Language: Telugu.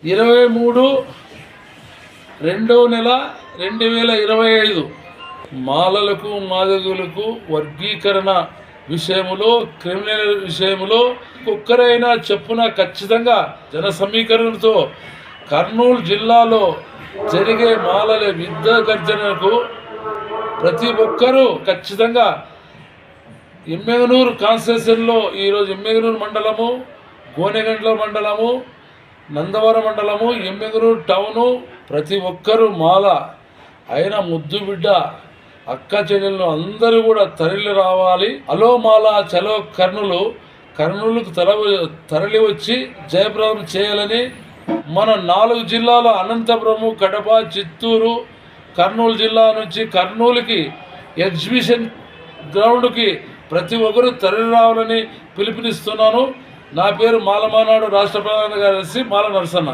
23/2/2025 మాలలకు మాదిగలకు వర్గీకరణ విషయంలో, క్రిమినల్ విషయంలో ఒక్కరైనా చెప్పున ఖచ్చితంగా జన సమీకరణతో కర్నూలు జిల్లాలో జరిగే మాలల యుద్ధ గర్జనకు ప్రతి ఒక్కరూ ఖచ్చితంగా ఎమ్మెగనూరు కాన్స్టిట్యూషన్లో ఈరోజు ఎమ్మెగనూరు మండలము, గోనెగండ్ల మండలము, నందవరం మండలము, ఎమ్మెగనూరు టౌను ప్రతి ఒక్కరూ మాల అయిన ముద్దు బిడ్డ అక్క చెల్లెళ్ళు అందరూ కూడా తరలి రావాలి. అలో మాల చలో కర్నూలుకు తరలి వచ్చి జయప్రదం చేయాలని మన 4 జిల్లాల అనంతపురము, కడప, చిత్తూరు, కర్నూలు జిల్లా నుంచి కర్నూలుకి ఎగ్జిబిషన్ గ్రౌండ్కి ప్రతి ఒక్కరూ తరలి రావాలని పిలుపునిస్తున్నాను. నా పేరు మాలమానాడు రాష్ట్ర ప్రధాన కార్యదర్శి మాల నరసన్న.